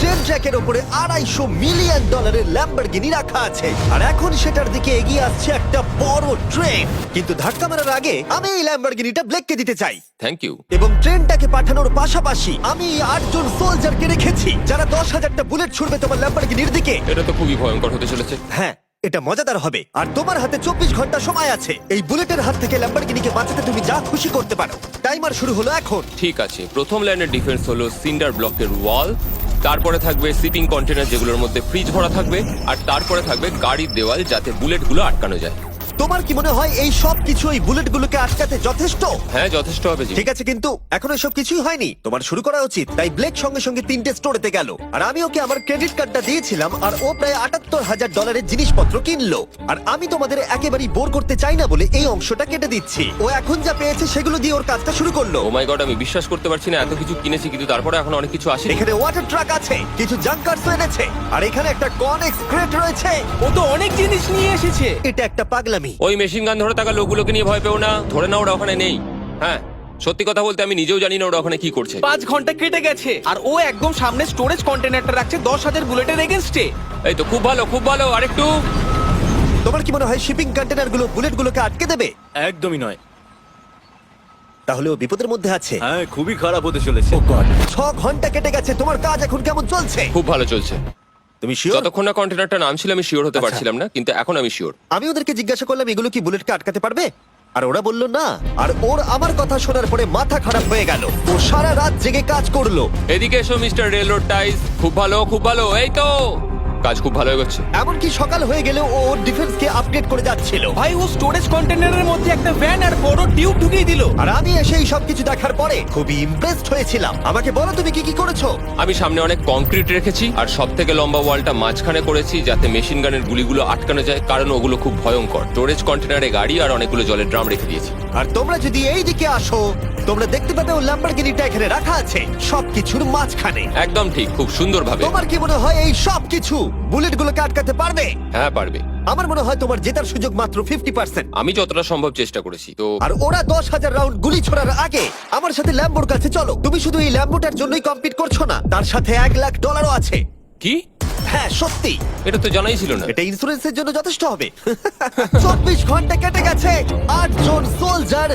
Train ট্র্যাকের উপরে $250 million Lamborghini রাখা আছে, আর এখন সেটার দিকে এগিয়ে আসছে একটা বড় ট্রেন। কিন্তু ধাক্কা মারার আগে আমি এই ল্যাম্বরগিনিটা ব্লেককে দিতে চাই। Thank you. এবং ট্রেনটাকে পাঠানোর পাশাপাশি আমি 8 জন সোলজারকে রেখেছি যারা 10,000টা বুলেট ছুড়বে তোমার ল্যাম্বরগিনির দিকে। এটা তো খুবই ভয়ঙ্কর হতে চলেছে। হ্যাঁ, এটা মজাদার হবে। আর তোমার হাতে 24 ঘন্টা সময় আছে এই বুলেটের হাত থেকে ল্যাম্বরগিনিকে বাঁচাতে। তুমি যা খুশি করতে পারো। টাইমার শুরু হলো এখন। ঠিক আছে, প্রথম লাইনের ডিফেন্স হলো সিন্ডার ব্লকের ওয়াল, তারপরে থাকবে শিপিং কন্টেনার যেগুলোর মধ্যে ফ্রিজ ভরা থাকবে, আর তারপরে থাকবে গাড়ির দেওয়াল যাতে বুলেটগুলো আটকানো যায়। তোমার কি মনে হয় এই সব কিছু এই বুলেটগুলোকে আটকাতে যথেষ্ট? হ্যাঁ, যথেষ্ট হবে জি। ঠিক আছে, কিন্তু এখনো সব কিছুই হয়নি। তোমার শুরু করা উচিত। তাই ব্লেক সঙ্গে সঙ্গে 3টে স্টোরেতে গেল, আর আমি ওকে আমার ক্রেডিট কার্ডটা দিয়েছিলাম, আর ও প্রায় $78,000 জিনিসপত্র কিনলো। আর আমি তোমাদের একেবারেই বোর করতে চাই না বলে এই অংশটা কেটে দিচ্ছি। ও এখন যা পেয়েছে সেগুলো দিয়ে ওর কাজটা শুরু করলো। ও মাই গড, আমি বিশ্বাস করতে পারছি না এত কিছু কিনেছি, কিন্তু তারপরে এখন অনেক কিছু আসেনি। এখানে ওয়াটার ট্রাক আছে, কিছু জাঙ্কারস এনেছে, আর এখানে একটা কনেক্স ক্রেট রয়েছে। ও তো অনেক জিনিস নিয়ে এসেছে। এটা একটা পাগলামি। ওই মেশিন গান ধরে থাকা লোকগুলোকে নিয়ে ভয় পেও না, ধরে না ওরা ওখানে নেই। হ্যাঁ, সত্যি কথা বলতে আমি নিজেও জানি না ওরা ওখানে কি করছে। 5 ঘন্টা কেটে গেছে আর ও একদম সামনে স্টোরেজ কন্টেনারটা রাখছে 10,000 বুলেটের এগেনস্টে। এই তো খুব ভালো, খুব ভালো। আরেকটু। তোমার কি মনে হয় শিপিং কন্টেনারগুলো বুলেটগুলোকে আটকে দেবে? একদমই নয়। তাহলে ও বিপদের মধ্যে আছে। হ্যাঁ, খুবই খারাপ হতে চলেছে। 6 ঘন্টা কেটে গেছে। তোমার কাজ এখন কেমন চলছে? খুব ভালো চলছে। তুমি শিওর? যতক্ষণ না কন্টেনারটা নাম ছিল আমি শিওর হতে আচ্ছা। পারছিলাম না, কিন্তু এখন আমি শিওর। আমি ওদেরকে জিজ্ঞাসা করলাম এগুলো কি বুলেটকে আটকাতে পারবে, আর ওরা বলল না। আর ওর আমার কথা শোনার পরে মাথা খারাপ হয়ে গেল। ও সারা রাত জেগে কাজ করলো। এদিকে এসো মিস্টার রেলরোড টাইস। খুব ভালো, খুব ভালো। এই তো কাজ খুব ভালো হয়ে গেছে। এমনকি সকাল হয়ে গেলেও ও ওর ডিফেন্সকে আপডেট করে যাচ্ছিল। ভাই ও স্টোরেজ কন্টেনারের মধ্যে একটা ভ্যান আর বড় টিউব ঢুকিয়ে দিল। আর আমি এসে এই সবকিছু দেখার পরে খুবই ইমপ্রেসড হয়েছিলাম। আমাকে বলো তুমি কি কি করেছো? আমি সামনে অনেক কংক্রিট রেখেছি, আর সব থেকে লম্বা ওয়ালটা মাঝখানে করেছি যাতে মেশিন গানের গুলিগুলো আটকানো যায়, কারণ ওগুলো খুব ভয়ঙ্কর। স্টোরেজ কন্টেনারে গাড়ি আর অনেকগুলো জলের ড্রাম রেখে দিয়েছি। আর তোমরা যদি এই দিকে আসো তোমরা দেখতে পাবে ও ল্যাম্বরগিনিটা এখানে রাখা আছে সবকিছুর মাঝখানে। একদম ঠিক, খুব সুন্দরভাবে। তোমার কি মনে হয় এই সব কিছু বুলেটগুলোকে আটকাতে পারবে? হ্যাঁ, পারবে। আমার মনে হয় তোমার জেতার সুযোগ মাত্র 50%। আমি যতটা সম্ভব চেষ্টা করেছি। তো আর ওরা 10,000 রাউন্ড গুলি ছোড়ার আগে আমার সাথে ল্যাম্বোর কাছে চলো। তুমি শুধু এই ল্যাম্বোটার জন্যই কম্পিট করছো না, তার সাথে $1,00,000 আছে। কি? হ্যাঁ সত্যি, এটা তো জানাই ছিল না। এটা ইন্স্যুরেন্সের জন্য যথেষ্ট হবে। 24 ঘন্টা কেটে গেছে, 8 জন সোলজার,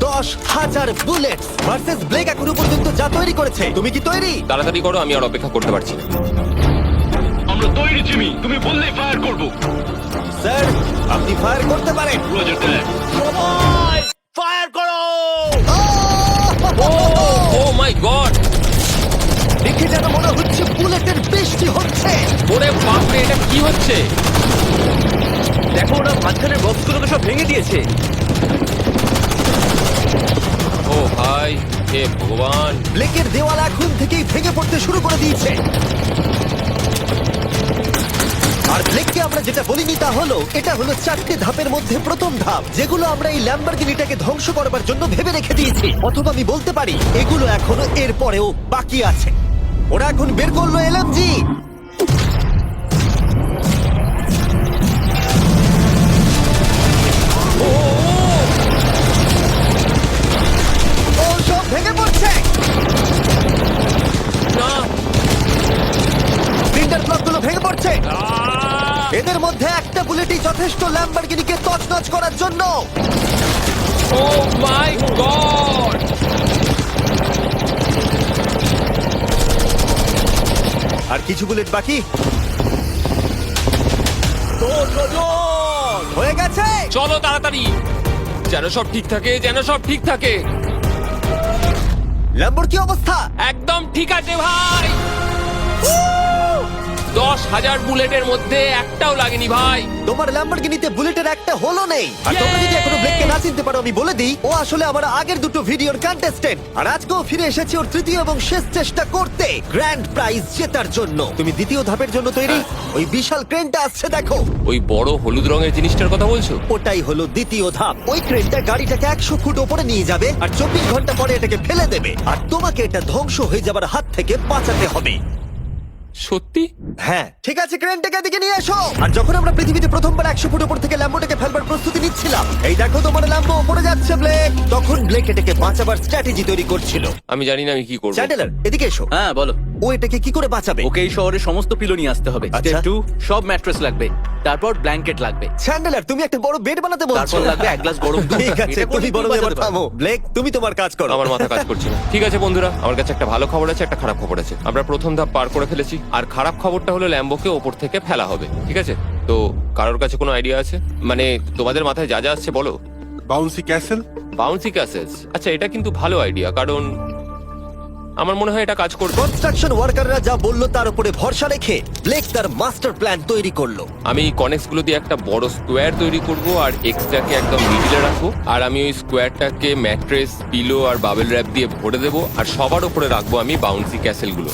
10,000 বুলেটস ভার্সেস ব্লেক এখনো পর্যন্ত যা তৈরি করেছে। তুমি কি তৈরি? তাড়াতাড়ি করো, আমি আর অপেক্ষা করতে পারছি না। আমরা তৈরি জিমি, তুমি বললেই ফায়ার করব। স্যার আপনি ফায়ার করতে পারেন। রোজার দ্যাট। ফায়ার করো। ও মাই গড, দেখে যেন মনে হচ্ছে বুলেটের বৃষ্টি হচ্ছে। ওরে বাপরে, এটা কি হচ্ছে? দেখো, ওরা মাঝখানের বক্সগুলোকে সব ভেঙে দিয়েছে। ও ভাই, হে ভগবান। ব্লেকের দেওয়াল এখন থেকেই ভেঙে পড়তে শুরু করে দিয়েছে। আর ব্লেককে আমরা যেটা বলিনি তা হলো এটা হলো 4টে ধাপের মধ্যে প্রথম ধাপ, যেগুলো আমরা এই ল্যাম্বরগিনিটাকে ধ্বংস করবার জন্য ভেবে রেখে দিয়েছি। অথবা আমি বলতে পারি এগুলো এখনো এর পরেও বাকি আছে। ওরা এখন বের করলো এলএমজি। ও সব ভেঙে পড়ছে। না, প্রিন্টার ব্লকগুলো ভেঙে পড়ছে। এদের মধ্যে একটা বুলেটই যথেষ্ট ল্যাম্বরগিনিকে তছনছ করার জন্য। ও মাই গড। আর কিছু বুলেট বাকি হয়ে গেছে। চলো তাড়াতাড়ি, যেন সব ঠিক থাকে, যেন সব ঠিক থাকে। ল্যাম্বোর কি অবস্থা? একদম ঠিক আছে ভাই। 10,000 বুলেটের মধ্যে একটাও লাগেনি ভাই। তোমার ল্যাম্বরগিনিতে বুলেটের একটা হলো নেই। আর তোমরা যদি এখনো ব্লেককে না চিনতে পারো আমি বলে দিই, ও আসলে আমার আগের দুটো ভিডিওর কন্টেস্টেন্ট। আর আজকেও ফিরে এসেছে ওর তৃতীয় এবং শেষ চেষ্টা করতে গ্র্যান্ড প্রাইজ জেতার জন্য। তুমি দ্বিতীয় ধাপের জন্য তৈরি? ওই বিশাল ক্রেনটা আসছে দেখো। ওই বড় হলুদ রঙের জিনিসটার কথা বলছো? ওটাই হলো দ্বিতীয় ধাপ। ওই ক্রেনটা গাড়িটাকে 100 ফুট ওপরে নিয়ে যাবে আর 24 ঘন্টা পরে এটাকে ফেলে দেবে। আর তোমাকে এটা ধ্বংস হয়ে যাবার হাত থেকে বাঁচাতে হবে। সত্যি? হ্যাঁ ঠিক আছে, ক্রেনটাকে এদিকে নিয়ে এসো। আর যখন আমরা পৃথিবীতে প্রথমবার 100 ফুট উপর থেকে ল্যাম্বোটাকে ফেলবার প্রস্তুতি নিচ্ছিলাম, এই দেখো তোমার ল্যাম্বো উপরে যাচ্ছে ব্লেক, তখন ব্লেক এটাকে বাঁচাবার স্ট্র্যাটেজি তৈরি করছিল। আমি জানি না আমি কি করবো। চ্যান্ডেলার এদিকে এসো। হ্যাঁ বলো। ও এটাকে কি করে বাঁচাবে? ওকে এই শহরে সমস্ত পিলো নিয়ে আসতে হবে। আচ্ছা। স্টেপ 2 সব ম্যাট্রেস লাগবে, তারপর ব্ল্যাঙ্কেট লাগবে, চ্যান্ডেলার তুমি একটা বড় বেড বানাতে বলছো। তারপর লাগবে এক গ্লাস গরম দুধ। ঠিক আছে, এটা করলে তুমি বড় তুই এবার বাজাতে থামো। ব্লেক তুমি তোমার কাজ করো। আমার মাথা কাজ করছে না। ঠিক আছে বন্ধুরা, আমার কাছে একটা ভালো খবর আছে, একটা খারাপ খবর আছে। আমরা প্রথম ধাপ পার করে ফেলেছি, আর খারাপ খবরটা হলো ল্যাম্বোকে ওপর থেকে ফেলা হবে। ঠিক আছে, তো কারোর কাছে কোনো আইডিয়া আছে? মানে তোমাদের মাথায় যা যা আসছে বলো। Bouncy castle. বাউন্সি ক্যাসেলস, আচ্ছা এটা কিন্তু ভালো আইডিয়া, কারণ আমার মনে হয় এটা কাজ করবে। কনস্ট্রাকশন ওয়ার্কাররা যা বললো তার উপরে ভরসা রেখে ব্লেক তার মাস্টার প্ল্যান তৈরি করলো। আমি কনেক্স গুলো দিয়ে একটা বড় স্কোয়ার তৈরি করব, আর এক্সট্রাকে একদম মিডিলে রাখবো, আর আমি ওই স্কোয়ারটাকে ম্যাট্রেস, পিলো আর বাবেল র্যাপ দিয়ে ভরে দেবো, আর সবার উপরে রাখবো আমি বাউন্সি ক্যাসেল গুলো।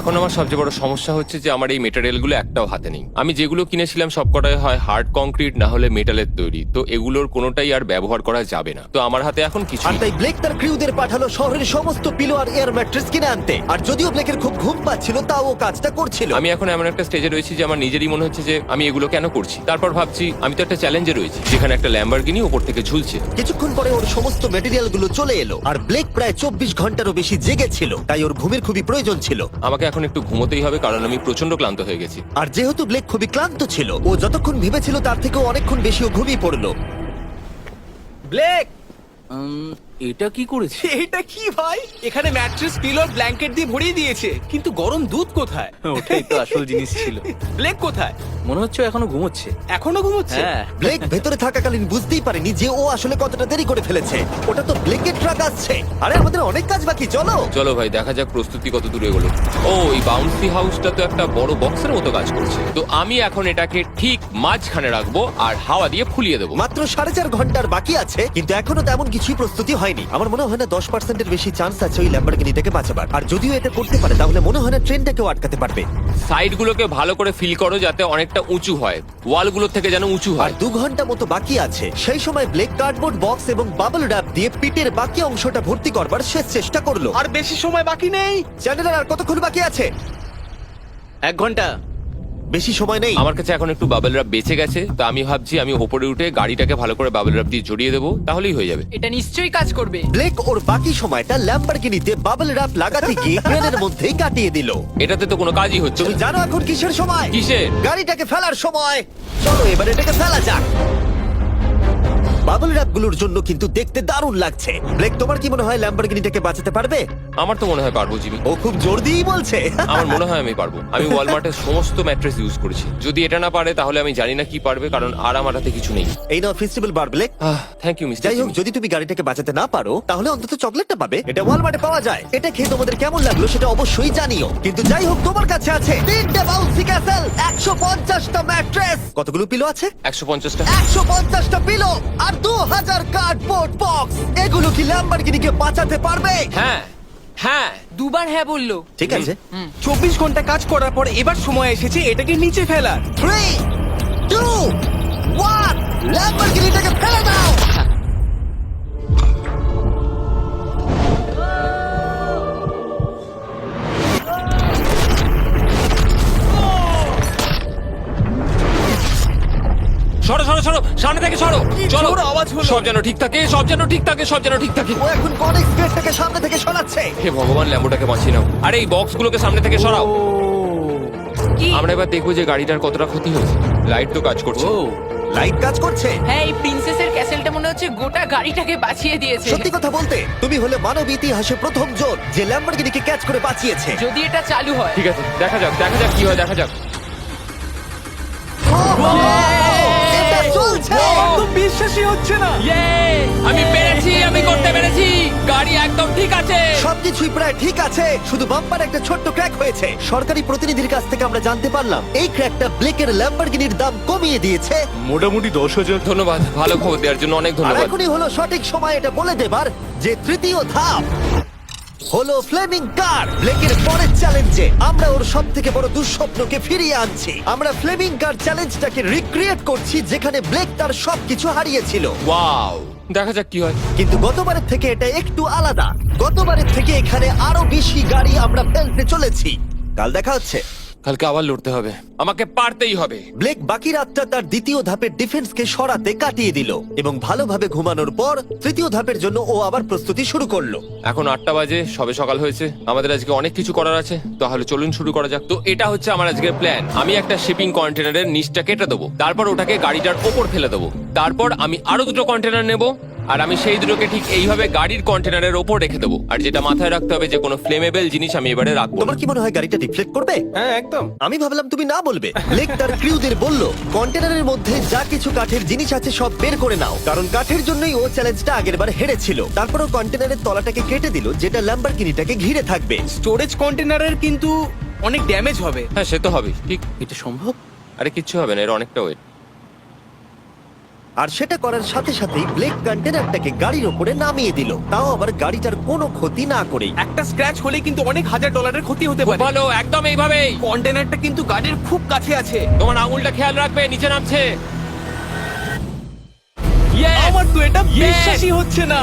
এখন আমার সবচেয়ে বড় সমস্যা হচ্ছে যে আমার এই মেটেরিয়াল গুলো একটাও হাতে নেই। আমি যেগুলো কিনেছিলাম সবকটাই হয় হার্ড কংক্রিট না হলে মেটালের তৈরি, তো এগুলোর কোনোটাই আর ব্যবহার করা যাবে না। তো আমার হাতে এখন কিছু আর তাই ব্লেক তার ক্রিউদের পাঠালো শহরের সমস্ত পিলো আর এয়ার ম্যাট্রেস কিনে আনতে। আর যদিও ব্লেকের খুব ঘুম পাচ্ছিল, তাও ও কাজটা করছিল। আমি এখন এমন একটা স্টেজে রয়েছি যে আমার নিজেরই মনে হচ্ছে যে আমি এগুলো কেন করছি। তারপর ভাবছি আমি তো একটা চ্যালেঞ্জে রয়েছি, যেখানে একটা ল্যাম্বরগিনি উপর থেকে ঝুলছে। কিছুক্ষণ পরে ওর সমস্ত মেটেরিয়াল গুলো চলে এলো, আর ব্লেক প্রায় 24 ঘন্টারও বেশি জেগেছিল, তাই ওর ঘুমের খুবই প্রয়োজন ছিল। আমাকে এখন একটু ঘুমোতেই হবে, কারণ আমি প্রচন্ড ক্লান্ত হয়ে গেছি। আর যেহেতু ব্লেক খুবই ক্লান্ত ছিল, ও যতক্ষণ ভেবেছিল তার থেকে অনেকক্ষণ বেশি ও ঘুমিয়ে পড়লো। ব্লেক, এটা কি করেছে? এটা কি ভাই? এখানে ম্যাট্রেস, পিলো, ব্ল্যাঙ্কেট দিয়ে ভরিয়ে দিয়েছে, কিন্তু গরম দুধ কোথায়? ওটাই তো আসল জিনিস ছিল। ব্লেক কোথায়? মনে হচ্ছে ও এখনো ঘুমোচ্ছে। এখনো ঘুমোচ্ছে? হ্যাঁ। ব্লেক ভেতরে থাকাকালীন বুঝতেই পারেনি যে ও আসলে কতটা দেরি করে ফেলেছে। ওটা তো ব্লেকের ট্রাক আসছে। আরে আমাদের অনেক কাজ বাকি, চলো। চলো ভাই, দেখা যাক প্রস্তুতি কত দূরে এগোলো। ও, এই বাউন্সি হাউসটা তো একটা বড় বক্সের মতো কাজ করছে। তো আমি এখন এটাকে ঠিক মাঝখানে রাখবো আর হাওয়া দিয়ে ফুলিয়ে দেবো। মাত্র 4.5 ঘন্টার বাকি আছে, কিন্তু এখনো তেমন কিছুই প্রস্তুতি হয়নি। আমার মনে হয় না 10%-এর বেশি চান্স আছে ওই ল্যাম্বরগিনিটাকে বাঁচাবার। আর যদিও এটা করতে পারে, তাহলে মনে হয় না ট্রেনটাকেও আটকাতে পারবে। সাইডগুলোকে ভালো করে ফিল করো যাতে অনেকটা উঁচু হয়, ওয়ালগুলো থেকে যেন উঁচু আর হয়। 2 ঘন্টা মতো বাকি আছে। সেই সময় ব্লেক কার্ডবোর্ড বক্স এবং বাবল র্যাপ দিয়ে পিটের বাকি অংশটা ভর্তি করবার শেষ চেষ্টা করলো। আর বেশি সময় বাকি নেই। চ্যানেলের আর কতক্ষণ বাকি আছে? 1 ঘন্টা। বেশি সময় নেই। আমার কাছে এখন একটু বাবেল রাব বেঁচে গেছে, তো আমি ভাবছি আমি ওপরে উঠে গাড়িটাকে ভালো করে বাবেল রাব দিয়ে জড়িয়ে দেবো, তাহলেই হয়ে যাবে। এটা নিশ্চয়ই কাজ করবে। ব্লেক ওর বাকি সময়টা ল্যাম্বরগিনিতে বাবল র্যাপ লাগাতে গিয়ে ক্রেনের মধ্যেই কাটিয়ে দিল। এটাতে তো কোনো কাজই হচ্ছে তুমি না। জানো এখন কিসের সময়? কিসের? গাড়িটাকে ফেলার সময়। চলো এবার এটাকে ফেলা যাক। বাবল র্যাপ গুলোর জন্য কিন্তু দেখতে দারুণ লাগছে। ব্লেক, তোমার কি মনে হয় ল্যাম্বরগিনিটাকে বাঁচাতে পারবে? আমার তো মনে হয় পারবো জিমি। ও খুব জোর দিয়েই বলছে। আমার মনে হয় আমি পারবো। আমি ওয়ালমার্টের সমস্ত ম্যাট্রেস ইউজ করেছি। যদি এটা না পারে তাহলে আমি জানি না কি পারবে, কারণ আর আমার হাতে কিছু নেই। এই নাও ফেস্টিভ্যাল বার ব্লেক। Thank you mister. যাই হোক, যদি তুমি গাড়িটাকে বাঁচাতে না পারো, তাহলে অন্তত চকলেটটা পাবে। এটা ওয়ালমার্টে পাওয়া যায়। এটা খেয়ে তোমাদের কেমন লাগলো সেটা অবশ্যই জানিও। কিন্তু যাই হোক, তোমার কাছে আছে 3টে বাউন্সি ক্যাসেল, 150টা ম্যাট্রেস, কতগুলো পিলো আছে? 150টা। 150টা পিলো আর 2000 কার্ডবোর্ড বক্স। এগুলো কি ল্যাম্বরগিনিকে বাঁচাতে পারবে? হ্যাঁ হ্যাঁ। দুবার হ্যাঁ বললো। ঠিক আছে। 24 ঘন্টা কাজ করার পর এবার সময় এসেছে এটাকে নিচে ফেলার। 3, 2, 1, ল্যাম্বরগিনিটাকে ফেলে দাও। সরো সরো সরো, সামনে থেকে সরো। চলো, জোর আওয়াজ হলো। সব যেন ঠিক থাকে, সব যেন ঠিক থাকে, সব যেন ঠিক থাকে। ও এখন কনেক্স গেটটাকে সামনে থেকে সরাচ্ছে। হে ভগবান, ল্যাম্বোটাকে বাঁচিয়ে নাও। আরে এই বক্সগুলোকে সামনে থেকে সরাও। কি? আমরা এবার দেখবো যে গাড়িটার কতটা ক্ষতি হয়েছে। লাইট তো কাজ করছে। ও লাইট কাজ করছে। হ্যাঁ, এই প্রিন্সেসের ক্যাসেলটা মনে হচ্ছে গোটা গাড়িটাকে বাঁচিয়ে দিয়েছে। সত্যি কথা বলতে, তুমি হলে মানব ইতিহাসে প্রথম জন যে ল্যাম্বরগিনিকে ক্যাচ করে বাঁচিয়েছে। যদি এটা চালু হয়। ঠিক আছে, দেখা যাক দেখা যাক কি হয়, দেখা যাক। এটা চলছে। আমার তো বিশ্বাসই হচ্ছে না। আমি পেরেছি, আমি করতে পেরেছি। গাড়ি একদম ঠিক আছে। সবকিছুই প্রায় ঠিক আছে, শুধু বাম্পার একটা ছোট্ট ক্র্যাক হয়েছে। সরকারি প্রতিনিধির কাছ থেকে আমরা জানতে পারলাম এই ক্র্যাকটা ব্লেকের ল্যাম্বরগিনির দাম কমিয়ে দিয়েছে। মোটামুটি 10,000। ধন্যবাদ, ভালো খবর দেওয়ার জন্য অনেক আর ধন্যবাদ। এখনই হলো সঠিক সময় এটা বলে দেবার যে তৃতীয় ধাপ হলো ফ্লেমিং কার। ব্লেকের পরের চ্যালেঞ্জে আমরা ওর সব থেকে বড় দুঃস্বপ্নকে ফিরিয়ে আনছি। আমরা ফ্লেমিং কার চ্যালেঞ্জটাকে রিক্রিয়েট করছি, যেখানে ব্লেক তার সবকিছু হারিয়েছিল। ওয়াও, দেখা যাক কি হয়। কিন্তু গতবারের থেকে এটা একটু আলাদা। গতবারের থেকে এখানে আরো বেশি গাড়ি আমরা ফেলতে চলেছি। কাল দেখা হচ্ছে। কালকে আবার লড়তে হবে, আমাকে পারতেই হবে। ব্লেক বাকি রাতটা তার দ্বিতীয় ধাপের ডিফেন্সকে সরাতে কাটিয়ে দিল এবং ভালোভাবে ঘুমানোর পর তৃতীয় ধাপের জন্য ও আবার প্রস্তুতি শুরু করলো। এখন 8টা বাজে, সবে সকাল হয়েছে, আমাদের আজকে অনেক কিছু করার আছে, তাহলে চলুন শুরু করা যাক। তো এটা হচ্ছে আমার আজকের প্ল্যান। আমি একটা শিপিং কন্টেনারের নিচটা কেটে দেবো, তারপর ওটাকে গাড়িটার ওপর ফেলে দেবো, তারপর আমি আরো দুটো কন্টেনার নেব আর আমি সেই দুটোকে ঠিক এইভাবে গাড়ির কন্টেনারের ওপর রেখে দেবো। আর যেটা মাথায় রাখতে হবে যে কোনো ফ্লেমেবল জিনিস আমি এবারে রাখবো না। তোমার কি মনে হয় গাড়িটা ডিফ্লেক্ট করবে? হ্যাঁ একদম। আমি ভাবলাম তুমি না বলবে। ব্লেক তার ক্রিউদের বলল কন্টেনারের মধ্যে যা কিছু কাঠের জিনিস আছে সব বের করে নাও, কারণ কাঠের জন্যই ও চ্যালেঞ্জটা আগেরবার হেরেছিল। তারপরও কন্টেনারের তলাটাকে কেটে দিল, যেটা ল্যাম্বরগিনিটাকে ঘিরে থাকবে। স্টোরেজ কন্টেনারের কিন্তু অনেক ড্যামেজ হবে। হ্যাঁ সে তো হবে, ঠিক। এটা সম্ভব? আরে কিচ্ছু হবে না, এর অনেকটা ওয়েট। আর সেটা করার সাথে সাথেই ব্লেক কন্টেনারটাকে গাড়ির ওপরে নামিয়ে দিল, তাও আবার গাড়িটার কোনো ক্ষতি না করেই। একটা স্ক্র্যাচ হলে কিন্তু অনেক $1000 ক্ষতি হতে খুব পারে। ভালো, একদম এইভাবেই। কন্টেনারটা কিন্তু গাড়ির খুব কাছে আছে। তোমার আঙুলটা খেয়াল রাখবে, নিচে নামছে। Yes! আমার তো এটা Yes! বিশ্বাসই হচ্ছে না।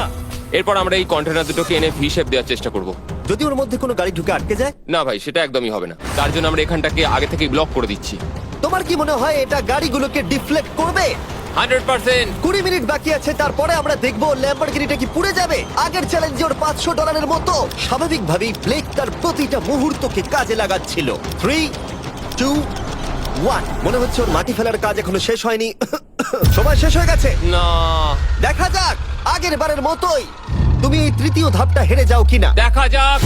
এরপর আমরা এই কন্টেনার দুটোকে এনে ভি শেপ দেওয়ার চেষ্টা করব। যদি ওর মধ্যে কোনো গাড়ি ঢুকে আটকে যায়? না ভাই, সেটা একদমই হবে না। তার জন্য আমরা এখানটাকে আগে থেকেই ব্লক করে দিচ্ছি। তোমার কি মনে হয় এটা গাড়িগুলোকে ডিফ্লেক্ট করবে? 100%। 20 মিনিট বাকি আছে, তারপরে আমরা দেখবো ল্যাম্বরগিনিটা কি পুড়ে যাবে। আগের চ্যালেঞ্জে ওর $500 মতো। স্বাভাবিকভাবেই ব্লেক তার প্রতিটা মুহূর্তকে কাজে লাগাচ্ছিল। 3, 2, 1। মনে হচ্ছে ওর মাটি ফেলার কাজ এখনো শেষ হয়নি। সময় শেষ হয়ে গেছে। না, দেখা যাক আগের বারের মতোই তুমি এই তৃতীয় ধাপটা হেরে যাও কিনা। দেখা যাক।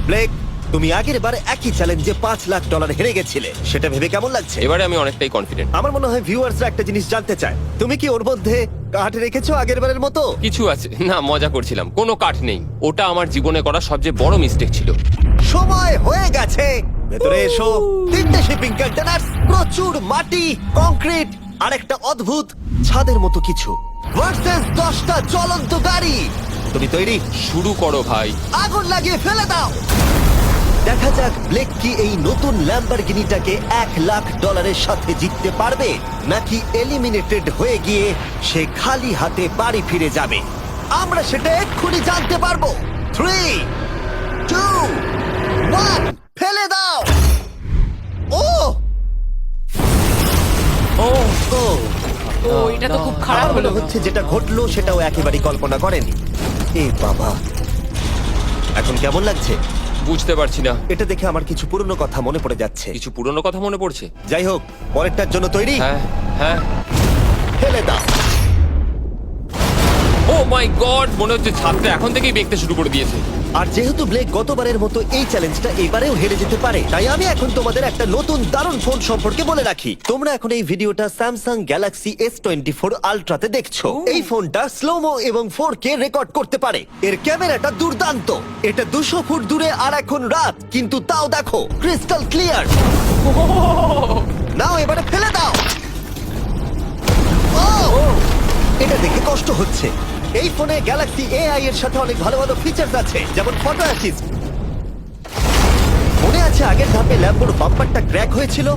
ব্লেক, তুমি আগের বার একই চ্যালেঞ্জে $5 লাখ হেরে গেছিলে, সেটা ভেবে কেমন লাগছে? এবারে আমি অনেকটাই কনফিডেন্ট। আমার মনে হয় ভিউয়ার্সরা একটা জিনিস জানতে চায়, তুমি কি ওর মধ্যে কাঠ রেখেছো আগের বারের মতো? কিছু আছে না, মজা করছিলাম। কোনো কাঠ নেই, ওটা আমার জীবনে করা সবচেয়ে বড় মিস্টেক ছিল। সময় হয়ে গেছে, ভেতরে এসো। 3টে শিপিং কন্টেনার, প্রচুর মাটি, কংক্রিট আর একটা অদ্ভুত ছাদের মতো কিছু ভার্সেস 10টা জ্বলন্ত গাড়ি। তুমি তৈরি? শুরু করো ভাই। আগুন লাগিয়ে ফেলে দাও। দেখা যাক ব্লেক কি এই নতুন ল্যাম্বরগিনিটাকে $1 লাখ সাথে জিততে পারবে, নাকি এলিমিনেটেড হয়ে গিয়ে সে খালি হাতে বাড়ি ফিরে যাবে। আমরা সেটা এক্ষুনি জানতে পারবো। 3, 2, 1, ফেলে দাও। ও ও ও ও এটা তো খুব খারাপ আমার মনে হলো। হচ্ছে যেটা ঘটলো সেটাও একেবারেই কল্পনা করেনি। এ বাবা, এখন কেমন লাগছে? বুঝতে পারছি না। এটা দেখে আমার কিছু পুরনো কথা মনে পড়ে যাচ্ছে। কিছু পুরনো কথা মনে পড়ছে। যাই হোক, পরেরটার জন্য তৈরি? হ্যাঁ হ্যাঁ। ফেলে দাও। ও মাই গড, মনে হচ্ছে ছাদটা এখন থেকেই দেখতে শুরু করে দিয়েছে। আর যেহেতু ব্লেক গতবারের মতো এই চ্যালেঞ্জটা এবারেও হেরে যেতে পারে, তাই আমি এখন তোমাদের একটা নতুন দারুণ ফোন সম্পর্কে বলে রাখি। তোমরা এখন এই ভিডিওটা স্যামসাং গ্যালাক্সি S24 আলট্রাতে দেখছো। এই ফোনটা স্লোমো এবং 4K রেকর্ড করতে পারে। এর ক্যামেরাটা দুর্দান্ত। এটা 200 ফুট দূরে আর এখন রাত, কিন্তু তাও দেখো ক্রিস্টাল ক্লিয়ার। নাও এবারে ফেলে দাও। ও, এটা দেখে কষ্ট হচ্ছে। এই ফোনে গ্যালাক্সি AI এর সাথে অনেক ভালো ভালো ফিচার্স আছে, যেমন ফটো অ্যাসিস্ট। মনে আছে আগের ধাপে ল্যাম্বোর বাম্পারটা ক্র্যাক হয়েছিল?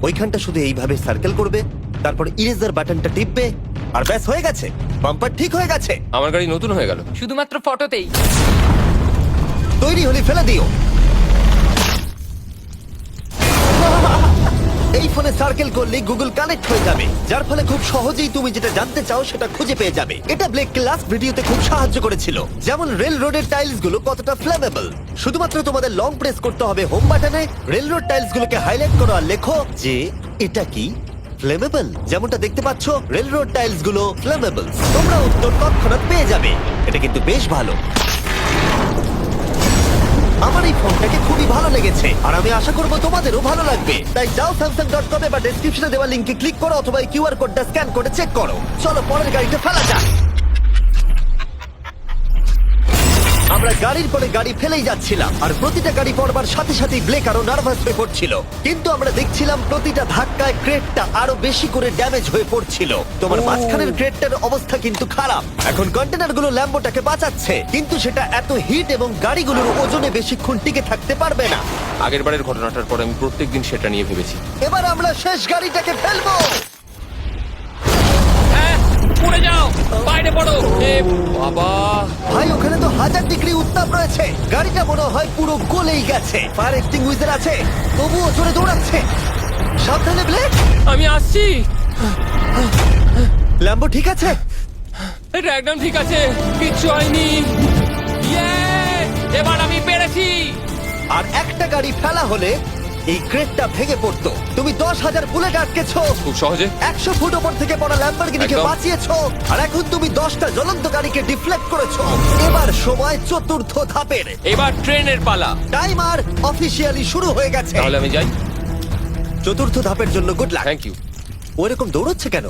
ওইখানটা শুধু এইভাবে সার্কেল করবে, তারপর ইরেজার বাটনটা টিপবে, আর ব্যাস হয়ে গেছে, বাম্পার ঠিক হয়ে গেছে। আমার গাড়ি নতুন হয়ে গেল। শুধুমাত্র ফটোতেই। তৈরি হলে ফেলে দিও। এই ফোনে সার্কেল করলে গুগল কানেক্ট হয়ে যাবে, যার ফলে খুব সহজেই তুমি যেটা জানতে চাও সেটা খুঁজে পেয়ে যাবে। এটা ব্লেককে লাস্ট ভিডিওতে খুব সাহায্য করেছিল, যেমন রেল রোডের টাইলস গুলো কতটা ফ্লেমেবল। শুধুমাত্র তোমাদের লং প্রেস করতে হবে হোম বাটনে, রেল রোড টাইলস গুলোকে হাইলাইট করো আর লেখো যে এটা কি ফ্লেমেবল। যেমনটা দেখতে পাচ্ছ, রেল রোড টাইলস গুলো ফ্লেমেবল। তোমরা উত্তর তৎক্ষণাৎ পেয়ে যাবে। এটা কিন্তু বেশ ভালো। আমার এই ফোনটাকে খুবই ভালো লেগেছে, আর আমি আশা করবো তোমাদেরও ভালো লাগবে। তাই যাও Samsung.com বা ডেসক্রিপশনে দেওয়া লিংকে ক্লিক করো, অথবা এই কিউআর কোডটা স্ক্যান করে চেক করো। চলো পরের গাড়িটা ফেলা যাক। আমরা গাড়ির পরে গাড়ি ফেলেই যাচ্ছিলাম, আর প্রতিটা গাড়ি পড়বার সাথে সাথেই ব্লেক আরো নার্ভাস হয়ে পড়ছিল। কিন্তু আমরা দেখছিলাম প্রতিটা ধাক্কায় ক্রেটটা আরো বেশি করে ড্যামেজ হয়ে পড়ছিল। তোমার মাঝখানের ক্রেটটার অবস্থা কিন্তু খারাপ। এখন কন্টেনারগুলো ল্যাম্বোটাকে বাঁচাচ্ছে, কিন্তু সেটা এত হিট এবং গাড়িগুলোর ওজনে বেশিক্ষণ টিকে থাকতে পারবে না। আগের বারের ঘটনাটার পর আমি প্রত্যেকদিন সেটা নিয়ে ভেবেছি। এবার আমরা শেষ গাড়িটাকে ফেলবো। হ্যাঁ পড়ে যাও, বাইরে পড়ো। এ বাবা, ভাই ওখানে তো 1000 ডিগ্রি উত্তাপ রয়েছে। গাড়িটা মনে হয় পুরো গলেই গেছে। ফায়ার এক্সটিংগুইশার আছে, তবুও জোরে দৌড়াচ্ছে। সাবধানে ব্লেক। আমি আসছি। ল্যাম্বো ঠিক আছে? এটা একদম ঠিক আছে, কিচ্ছু হয়নি। Yay! এবার আমি পেরেছি। আর একটা গাড়ি ফেলা হলে এই ক্রেটটা ভেঙে পড়তো। তুমি 10,000 বুলেট আটকেছো, খুব সহজে। 100 ফুট ওপর থেকে পড়া ল্যাম্বরগিনিকে একদম। বাঁচিয়েছো, আর এখন তুমি 10টা জ্বলন্ত গাড়িকে ডিফ্লেক্ট করেছো। এবার সময় চতুর্থ ধাপের। এবার ট্রেনের পালা। টাইমার অফিসিয়ালি শুরু হয়ে গেছে। তাহলে আমি যাই। চতুর্থ ধাপের জন্য গুড লাক। Thank you. ওরকম দৌড়চ্ছে কেন?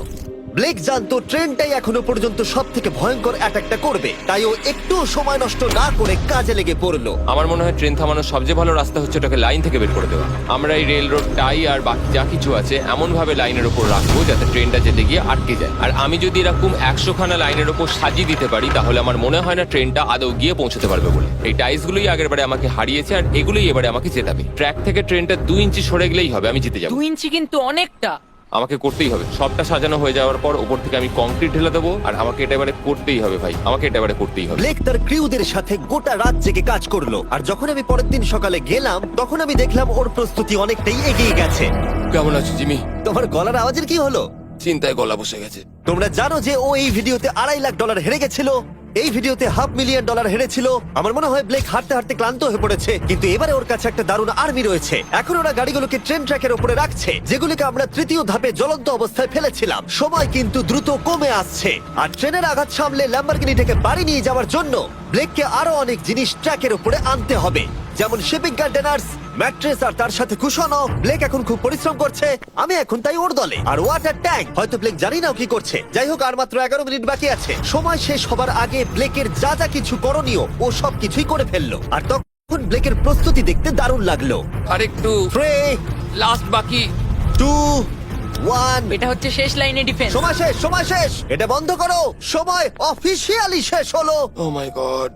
ব্লেক জানতো ট্রেনটাই এখনো পর্যন্ত সব থেকে ভয়ঙ্কর অ্যাটাকটা করবে, তাই ও একটু সময় নষ্ট না করে কাজে লেগে পড়লো। আমার মনে হয় ট্রেন থামানোর সবচেয়ে ভালো রাস্তা হচ্ছে ওটাকে লাইন থেকে বের করে দেওয়া। আমরা এই রেল রোড টাই আর বাকি যা কিছু আছে এমন ভাবে লাইনের উপর রাখবো যাতে ট্রেনটা যেতে গিয়ে আটকে যায়। আর আমি যদি এরকম 100 খানা লাইনের উপর সাজিয়ে দিতে পারি তাহলে আমার মনে হয় না ট্রেনটা আদৌ গিয়ে পৌঁছতে পারবে বলে। এই টাইলসগুলোই আগের বারে আমাকে হারিয়েছে আর এগুলোই এবারে আমাকে জেতাবে। ট্র্যাক থেকে ট্রেনটা 2 ইঞ্চি সরে গেলেই হবে, আমি জিতে যাবো। 2 ইঞ্চি কিন্তু অনেকটা। আমাকে করতেই হবে। সবটা সাজানো হয়ে যাওয়ার পর উপর থেকে আমি কংক্রিট ঢেলে দেবো আর আমাকে এটা এবারে করতেই হবে ভাই, আমাকে এটা এবারে করতেই হবে। ব্লেক তার ক্রিউদের সাথে গোটা রাত জেগে কাজ করলো, আর যখন আমি পরের দিন সকালে গেলাম তখন আমি দেখলাম ওর প্রস্তুতি অনেকটাই এগিয়ে গেছে। কেমন আছো জিমি? তোমার গলার আওয়াজের কি হলো? চিন্তায় গলা বসে গেছে। তোমরা জানো যে ও এই ভিডিওতে $2.5 লাখ হেরে গেছিল, এই ভিডিওতে $500,000 হেরেছিল। আমার মনে হয় ব্লেক হাঁটতে হাঁটতে ক্লান্ত হয়ে পড়েছে, কিন্তু এবারে ওর কাছে একটা দারুণ আর্মি রয়েছে। এখন ওরা গাড়িগুলোকে ট্রেন ট্র্যাকের উপরে রাখছে, যেগুলিকে আমরা তৃতীয় ধাপে জ্বলন্ত অবস্থায় ফেলেছিলাম। সময় কিন্তু দ্রুত কমে আসছে, আর ট্রেনের আঘাত সামলে ল্যাম্বরগিনিটাকে বাড়ি নিয়ে যাওয়ার জন্য ব্লেককে আরো অনেক জিনিস ট্র্যাকের উপরে আনতে হবে, যেমন শিপিং কন্টেনার্স, ম্যাট্রেস আর তার সাথে কুশনও। ব্লেক এখন খুব পরিশ্রম করছে, আমি এখন তাই ওর দলে। আর ওয়াটার ট্যাঙ্ক, হয়তো ব্লেক জানি না ও কি করছে। যাই হোক, আর মাত্র 11 মিনিট বাকি আছে। সময় শেষ হবার আগে ব্লেকের যা যা কিছু করণীয় ও সব কিছুই করে ফেললো, আর তখন ব্লেকের প্রস্তুতি দেখতে দারুণ লাগলো। আর একটু 3, লাস্ট বাকি। 2, 1। এটা হচ্ছে শেষ লাইনে ডিফেন্স। সময় শেষ, সময় শেষ, এটা বন্ধ করো। সময় অফিসিয়ালি শেষ হলো। ও মাই গড।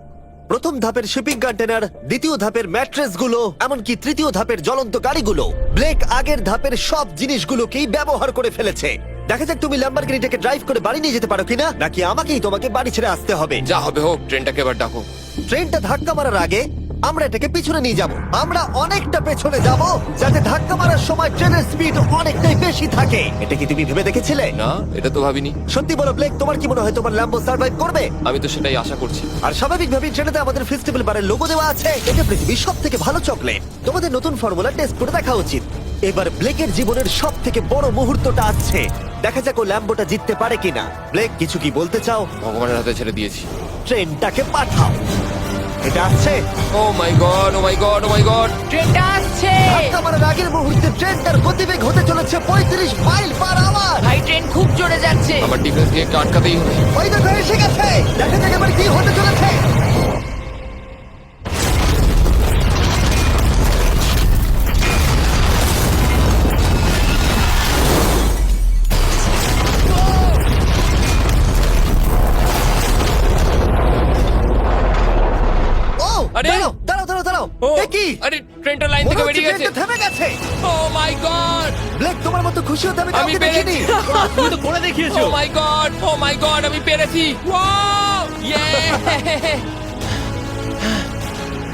প্রথম ধাপের শিপিং কন্টেনার, দ্বিতীয় ধাপের ম্যাট্রেস গুলো, এমনকি তৃতীয় ধাপের জ্বলন্ত গাড়িগুলো, ব্লেক আগের ধাপের সব জিনিসগুলোকেই ব্যবহার করে ফেলেছে। দেখা যাক তুমি ল্যাম্বরগিনিটাকে ড্রাইভ করে বাড়ি নিয়ে যেতে পারো কিনা, নাকি আমাকেই তোমাকে বাড়ি ছেড়ে আসতে হবে। যা হবে হোক, ট্রেনটাকে এবার ডাকো। ট্রেনটা ধাক্কা মারার আগে আমরা এটাকে পিছনে নিয়ে যাব। আমরা অনেকটা পেছনে যাব, যাতে ধাক্কা মারার সময় ট্রেনের স্পিড অনেকটাই বেশি থাকে। এটা কি তুমি ভেবে দেখেছিলে? না, এটা তো ভাবিনি। সত্যি বলো ব্লেক, তোমার কি মনে হয় তোমার ল্যাম্বো সার্ভাইভ করবে? আমি তো সেটাই আশা করছি। আর স্বাভাবিকভাবেই ট্রেনেতে আমাদের ফেস্টিভ্যাল বারের লোগো দেওয়া আছে। এটা পৃথিবীর সবথেকে ভালো চকলেট। তোমাদের নতুন ফর্মুলা টেস্ট করে দেখা উচিত। এবার ব্লেকের জীবনের সবথেকে বড় মুহূর্তটা আসছে। দেখা যাক ও ল্যাম্বোটা জিততে পারে কিনা। ব্লেক, কিছু কি বলতে চাও? ভগবানের হাতে ছেড়ে দিয়েছি। ট্রেনটাকে পাঠাও। এটা আসছে। ও মাই গড, ও মাই গড, ও মাই গড। ট্রেনটা আসছে। ধাক্কা মারার আগের মুহূর্তে ট্রেনটার গতিবেগ হতে চলেছে 35 মাইল পার আওয়ার। ভাই ট্রেন খুব জোরে যাচ্ছে। আমার ডিফেন্স দিয়ে আটকাতেই হবে। ওই দেখো এসে গেছে। দেখা যাক এবার কি হতে চলেছে। ও, আরে! দাঁড়াও, দাঁড়াও, দাঁড়াও, দাঁড়াও। ও, এ কি? আরে ট্রেনটা লাইন মনে থেকে হচ্ছে বেরিয়ে গেছে। ট্রেনটা থেমে গেছে। ও মাই গড। ব্লেক, তোমার মতো খুশি হতে আমি আমি কাউকে দেখিনি। পেরেছি। তুমি তো করে দেখিয়েছো। ও মাই গড, ও মাই গড, আমি পেরেছি। ওয়াও! ইয়ে!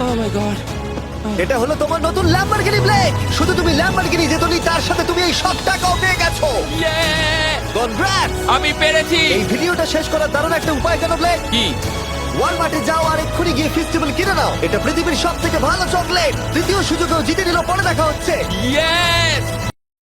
ও মাই গড। এটা হলো তোমার নতুন ল্যাম্বরগিনি ব্লেক। শুধু তুমি ল্যাম্বরগিনি জেতনি, তার সাথে তুমি এই সব টাকাও পেয়ে গেছো। ইয়ে! কনগ্রাটস! আমি পেরেছি। এই ভিডিওটা শেষ করার দারুণ একটা উপায় জানো ব্লেক? কি? ওয়ালমার্টে যাও আর এক্ষুনি গিয়ে ফেস্টিভ্যাল কিনে নাও। এটা পৃথিবীর সব থেকে ভালো চকলেট। তৃতীয় সুযোগেও জিতে নিল। পরে দেখা হচ্ছে। ইয়েস!